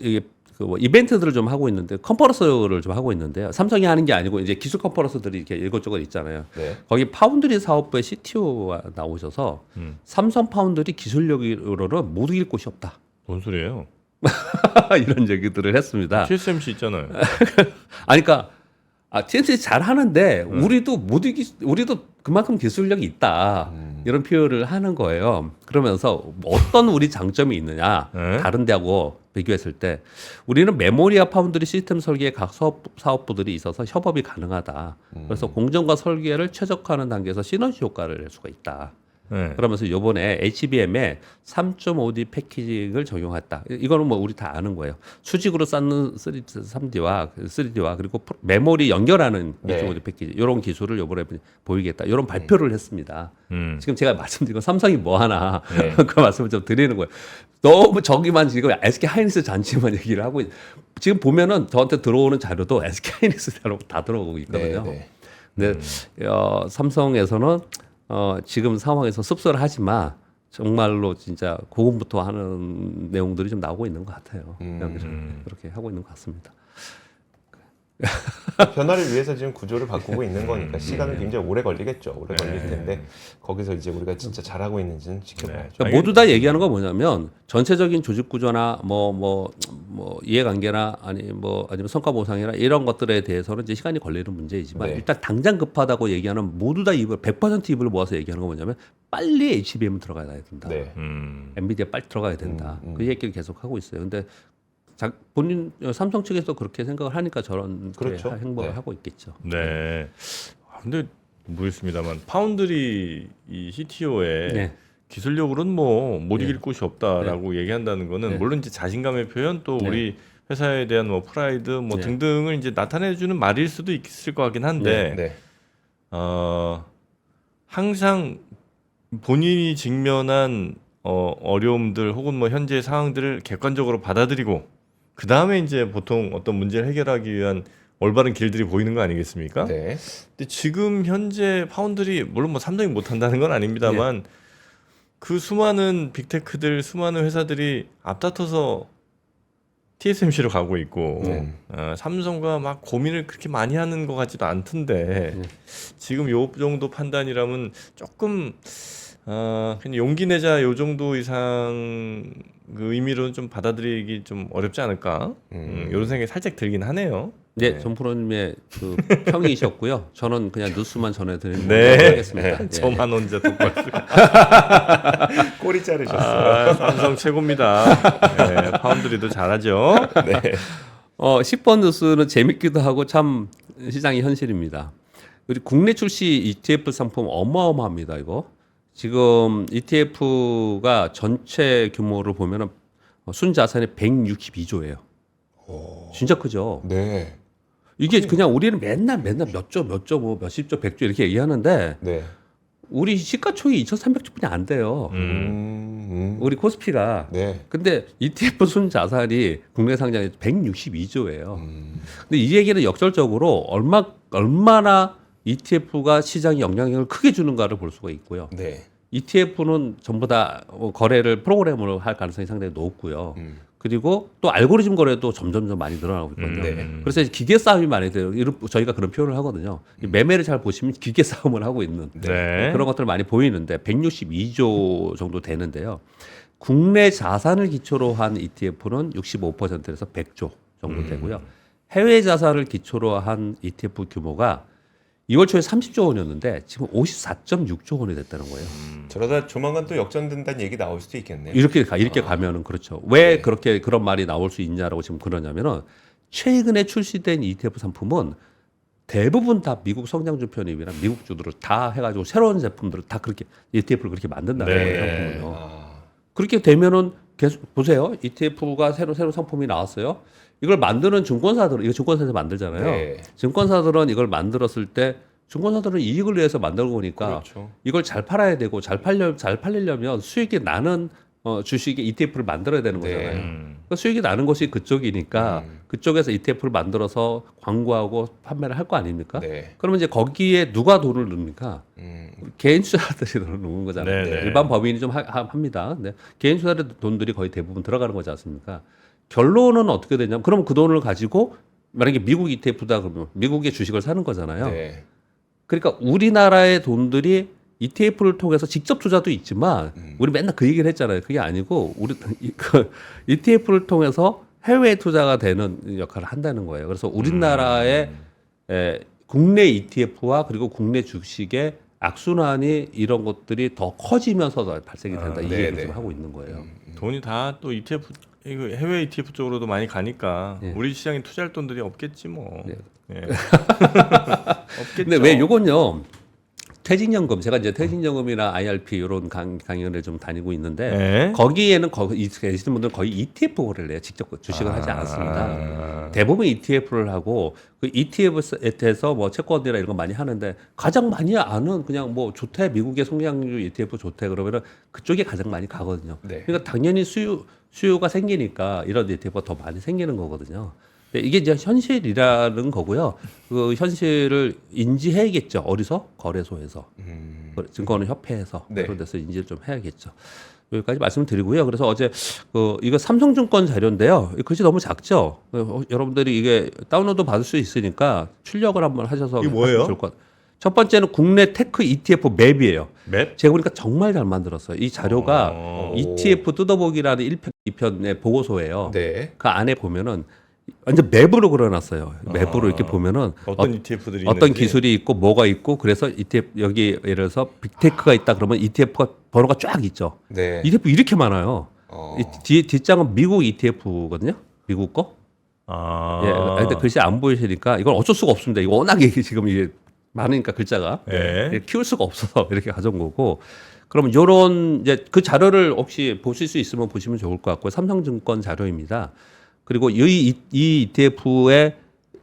이게 뭐 이벤트들을 좀 하고 있는데 컨퍼런스를 좀 하고 있는데요. 삼성이 하는 게 아니고 이제 기술 컨퍼런스들이 이렇게 이것저것 있잖아요. 네. 거기 파운드리 사업부의 CTO가 나오셔서 삼성 파운드리 기술력으로는 못 이길 곳이 없다. 뭔 소리예요? 이런 얘기들을 했습니다. TSMC 있잖아요. 그러니까 TSMC 잘 하는데 우리도 그만큼 기술력이 있다. 이런 표현을 하는 거예요. 그러면서 어떤 우리 장점이 있느냐. 네? 다른 데하고 비교했을 때 우리는 메모리와 파운드리 시스템 설계에 각 사업부들이 있어서 협업이 가능하다. 그래서 공정과 설계를 최적화하는 단계에서 시너지 효과를 낼 수가 있다. 네. 그러면서 이번에 HBM에 3.5D 패키징을 적용했다. 이거는 뭐 우리 다 아는 거예요. 수직으로 쌓는 3D와 그리고 메모리 연결하는 네. 2.5D 패키지 이런 기술을 이번에 보이겠다. 이런 발표를 했습니다. 지금 제가 말씀드린 건 삼성이 뭐 하나 네. 그 말씀을 좀 드리는 거예요. 너무 저기만 지금 SK 하이닉스 잔치만 얘기를 하고 지금 보면은 저한테 들어오는 자료도 SK 하이닉스대로 다 들어오고 있거든요. 네. 근데 삼성에서는 지금 상황에서 씁쓸을 하지만 정말로 진짜 고군부터 하는 내용들이 좀 나오고 있는 것 같아요. 그렇게 하고 있는 것 같습니다. 변화를 위해서 지금 구조를 바꾸고 있는 거니까 시간은 굉장히 오래 걸리겠죠. 오래 걸릴 텐데 거기서 이제 우리가 진짜 잘하고 있는지는 지켜봐야죠. 그러니까 모두 다 얘기하는 건 뭐냐면 전체적인 조직 구조나 뭐 이해관계나 아니면 성과 보상이나 이런 것들에 대해서는 이제 시간이 걸리는 문제이지만 네. 일단 당장 급하다고 얘기하는 모두 다 100% 입을 모아서 얘기하는 건 뭐냐면 빨리 HBM 들어가야 된다. 네. 엔비디아 빨리 들어가야 된다. 그 얘기를 계속 하고 있어요. 근데 본인 삼성 측에서 그렇게 생각을 하니까 저런 그렇죠. 행보를 네. 하고 있겠죠. 네. 근데 모르겠습니다만 파운드리 이 CTO의 네. 기술력으로는 뭐 못 이길 곳이 없다라고 얘기한다는 거는 네. 물론 이제 자신감의 표현 또 네. 우리 회사에 대한 뭐 프라이드 뭐 네. 등등을 이제 나타내주는 말일 수도 있을 것 같긴 한데 네. 항상 본인이 직면한 어려움들 혹은 뭐 현재 상황들을 객관적으로 받아들이고 그 다음에 이제 보통 어떤 문제를 해결하기 위한 올바른 길들이 보이는 거 아니겠습니까? 네. 근데 지금 현재 파운드리 물론 뭐 삼성이 못한다는 건 아닙니다만 그 수많은 빅테크들 수많은 회사들이 앞다퉈서 TSMC로 가고 있고 삼성과 막 고민을 그렇게 많이 하는 것 같지도 않던데 지금 요 정도 판단이라면 조금 그냥 용기 내자 요 정도 이상 그 의미로는 좀 받아들이기 좀 어렵지 않을까 이런 생각이 살짝 들긴 하네요. 네, 전 프로님의 그 평이셨고요. 저는 그냥 뉴스만 전해드리는 네. 걸로 하겠습니다. 네. 저만 혼자 똑바로 꼬리 자르셨어요. 삼성 최고입니다. 네, 파운드리도 잘하죠. 네. 10번 뉴스는 재밌기도 하고 참 시장의 현실입니다. 우리 국내 출시 ETF 상품 어마어마합니다. 이거 지금 ETF가 전체 규모를 보면은 순자산이 162조예요. 진짜 크죠. 네. 이게 그냥 우리는 맨날 몇 조, 뭐 몇십 조, 100조 이렇게 얘기하는데 네. 우리 시가총액이 2,300조뿐이 안 돼요. 우리 코스피가. 네. 근데 ETF 순자산이 국내 상장에 162조예요. 근데 이 얘기는 역설적으로 얼마나 ETF가 시장에 영향력을 크게 주는가를 볼 수가 있고요. 네. ETF는 전부 다 거래를 프로그램으로 할 가능성이 상당히 높고요. 그리고 또 알고리즘 거래도 점점 많이 늘어나고 있거든요. 네. 그래서 이제 기계 싸움이 많이 돼요. 저희가 그런 표현을 하거든요. 매매를 잘 보시면 기계 싸움을 하고 있는 네. 그런 것들 많이 보이는데 162조 정도 되는데요. 국내 자산을 기초로 한 ETF는 65%에서 100조 정도 되고요. 해외 자산을 기초로 한 ETF 규모가 2월 초에 30조 원이었는데 지금 54.6조 원이 됐다는 거예요. 저러다 조만간 또 역전된다는 얘기 나올 수도 있겠네요. 이렇게 가면은 그렇죠. 왜 네. 그렇게 그런 말이 나올 수 있냐라고 지금 그러냐면은 최근에 출시된 ETF 상품은 대부분 다 미국 성장주편입이나 미국 주들을 다 해가지고 새로운 제품들을 다 그렇게 ETF를 그렇게 만든다는 네. 거예요. 상품을요. 그렇게 되면은 계속 보세요. ETF가 새로 상품이 나왔어요. 이걸 만드는 증권사들은 이거 증권사에서 만들잖아요. 네. 증권사들은 이걸 만들었을 때 증권사들은 이익을 위해서 만들고 보니까 그렇죠. 이걸 잘 팔아야 되고 잘 팔리려면 수익이 나는 주식의 ETF를 만들어야 되는 네. 거잖아요. 그러니까 수익이 나는 것이 그쪽이니까 그쪽에서 ETF를 만들어서 광고하고 판매를 할 거 아닙니까? 네. 그러면 이제 거기에 누가 돈을 넣습니까? 개인 투자자들이 돈을 넣는 거잖아요. 네, 네. 일반 법인이 좀 합니다. 근데 개인 투자자들 돈들이 거의 대부분 들어가는 거지 않습니까? 결론은 어떻게 되냐면 그러면 그 돈을 가지고 만약에 미국 ETF다 그러면 미국의 주식을 사는 거잖아요. 네. 그러니까 우리나라의 돈들이 ETF를 통해서 직접 투자도 있지만 우리 맨날 그 얘기를 했잖아요. 그게 아니고 우리 그 ETF를 통해서 해외 투자가 되는 역할을 한다는 거예요. 그래서 우리나라의 국내 ETF와 그리고 국내 주식의 악순환이 이런 것들이 더 커지면서 발생이 된다. 이 얘기를 네네. 지금 하고 있는 거예요. 돈이 다 또 ETF 이거 해외 ETF 쪽으로도 많이 가니까 예. 우리 시장에 투자할 돈들이 없겠지 뭐. 네. 예. 없겠죠. 근데 왜 요건요? 퇴직연금 제가 이제 퇴직연금이나 IRP 이런 강연을 좀 다니고 있는데 네. 거기에는 계시는 분들은 거의 ETF 거래를 해요. 직접 주식을 하지 않습니다. 대부분 ETF를 하고 그 ETF에서 뭐 채권이나 이런 거 많이 하는데 가장 많이 아는 그냥 뭐 좋대 미국의 성장주 ETF 좋대 그러면은 그쪽에 가장 많이 가거든요. 네. 그러니까 당연히 수요가 생기니까 이런 ETF가 더 많이 생기는 거거든요. 근데 이게 이제 현실이라는 거고요. 그 현실을 인지해야겠죠. 어디서? 거래소에서, 증권협회에서 네. 그런 데서 인지를 좀 해야겠죠. 여기까지 말씀을 드리고요. 그래서 어제 이거 삼성증권 자료인데요. 이 글씨 너무 작죠. 여러분들이 이게 다운로드 받을 수 있으니까 출력을 한번 하셔서 이게 뭐예요? 하시면 좋을 것 같아요. 첫 번째는 국내 테크 ETF 맵이에요. 맵? 제가 보니까 정말 잘 만들었어요. 이 자료가 ETF 뜯어보기라는 1편, 2편의 보고서예요. 네. 그 안에 보면은 완전 맵으로 그려놨어요. 맵으로 이렇게 보면은 어떤 ETF들이 어떤 있는지. 기술이 있고 뭐가 있고 그래서 ETF 여기 예를 들어서 빅테크가 있다 그러면 ETF가 번호가 쫙 있죠. 네. ETF 이렇게 많아요. 어. 이 뒷장은 미국 ETF거든요. 미국 거. 아. 예. 근데 글씨 안 보이시니까 이건 어쩔 수가 없습니다. 이거 워낙에 지금 이게 많으니까 글자가 예. 키울 수가 없어서 이렇게 가져온 거고. 그러면 요런 이제 그 자료를 혹시 보실 수 있으면 보시면 좋을 것 같고요. 삼성증권 자료입니다. 그리고 이 ETF에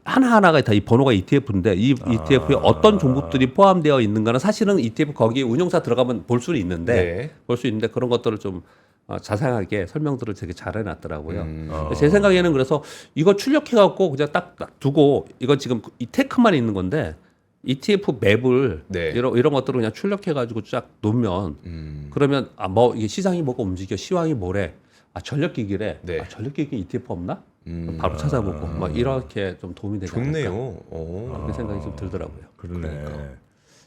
하나하나가 다 이 번호가 ETF인데 이 ETF에 어떤 종목들이 포함되어 있는가는 사실은 ETF 거기 운용사 들어가면 볼 수는 있는데 네. 볼 수 있는데 그런 것들을 좀 자세하게 설명들을 되게 잘 해놨더라고요. 어. 제 생각에는 그래서 이거 출력해갖고 그냥 딱 두고 이건 지금 이 테크만 있는 건데 ETF 맵을 네. 이런 것들을 그냥 출력해가지고 쫙 놓으면 그러면 뭐 이게 시장이 뭐가 움직여 시황이 뭐래 전력기기래 네. 전력기기 ETF 없나? 바로 찾아보고 막 이렇게 좀 도움이 되지 않을까 좋네요. 오. 그런 생각이 좀 들더라고요. 그러네.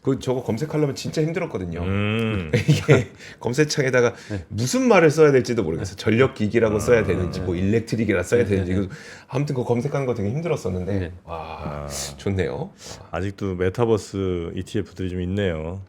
그 저거 검색하려면 진짜 힘들었거든요. 음. 이게 검색창에다가 무슨 말을 써야 될지도 모르겠어. 전력 기기라고 써야 되는지 뭐 일렉트릭이라 써야 되는지 그 아무튼 그 검색하는 거 되게 힘들었었는데 네. 와 좋네요. 아직도 메타버스 ETF들이 좀 있네요.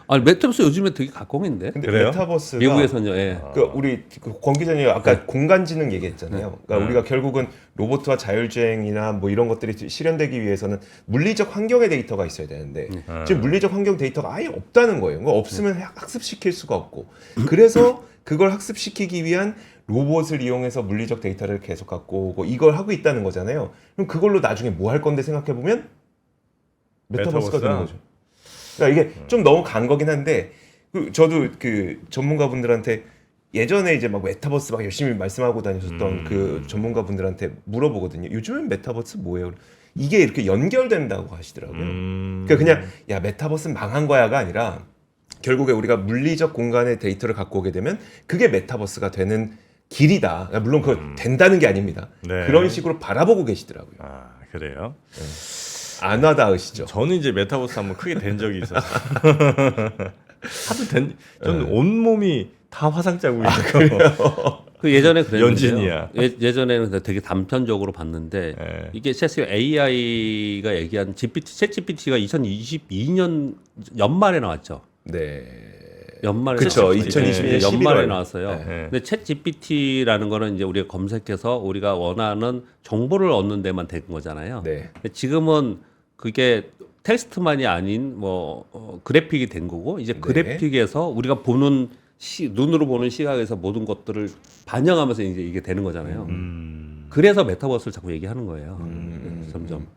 아니 메타버스 요즘에 되게 각광인데 근데 그래요? 메타버스가 미국에서는요. 예. 그 우리 권 기자님 아까 공간지능 얘기했잖아요. 그러니까 우리가 결국은 로봇과 자율주행이나 뭐 이런 것들이 실현되기 위해서는 물리적 환경의 데이터가 있어야 되는데 지금 물리적 환경 데이터가 아예 없다는 거예요. 그거 없으면 학습시킬 수가 없고 그래서 그걸 학습시키기 위한 로봇을 이용해서 물리적 데이터를 계속 갖고 오고 이걸 하고 있다는 거잖아요. 그럼 그걸로 나중에 뭐 할 건데 생각해 보면 메타버스가 되는 거죠. 그러니까 이게 좀 너무 간 거긴 한데 저도 그 전문가분들한테 예전에 이제 막 메타버스 막 열심히 말씀하고 다니셨던 그 전문가분들한테 물어보거든요. 요즘엔 메타버스 뭐예요? 이게 이렇게 연결된다고 하시더라고요. 그러니까 그냥 야 메타버스는 망한 거야가 아니라 결국에 우리가 물리적 공간의 데이터를 갖고 오게 되면 그게 메타버스가 되는 길이다. 그러니까 물론 그거 된다는 게 아닙니다. 네. 그런 식으로 바라보고 계시더라고요. 아 그래요? 안 와닿으시죠? 저는 이제 메타버스 한번 크게 된 적이 있어서 하도 저는 온 몸이 다 화상 자국이에요. 그 예전에 그랬는데요. 연진이야. 예전에는 되게 단편적으로 봤는데 네. 이게 사실 AI가 얘기한 챗 GPT가 2022년 연말에 나왔죠. 네. 연말에 그쵸, 챗 GPT. 2022년 연말에 11월. 나왔어요. 네. 근데 챗 GPT라는 거는 이제 우리가 검색해서 우리가 원하는 정보를 얻는 데만 된 거잖아요. 네. 근데 지금은 그게 텍스트만이 아닌 그래픽이 된 거고 이제 그래픽에서 우리가 보는 눈으로 보는 시각에서 모든 것들을 반영하면서 이제 이게 되는 거잖아요. 그래서 메타버스를 자꾸 얘기하는 거예요. 점점.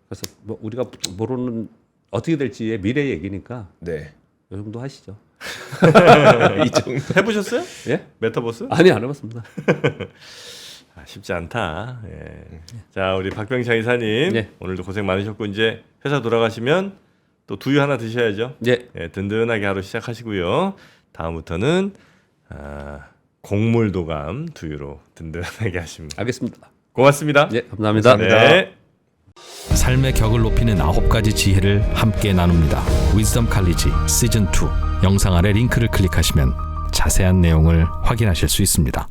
그래서 뭐 우리가 모르는 어떻게 될지의 미래 얘기니까 네. 이 정도 하시죠. 이 정도. 해보셨어요? 예? 메타버스? 아니 안 해봤습니다. 쉽지 않다. 예. 자 우리 박병창 이사님 네. 오늘도 고생 많으셨고 이제 회사 돌아가시면 또 두유 하나 드셔야죠. 예. 예, 든든하게 하루 시작하시고요. 다음부터는 곡물도감 두유로 든든하게 하십니다. 알겠습니다. 고맙습니다. 예, 감사합니다. 네. 삶의 격을 높이는 9가지 지혜를 함께 나눕니다. 위즈덤 칼리지 시즌 2 영상 아래 링크를 클릭하시면 자세한 내용을 확인하실 수 있습니다.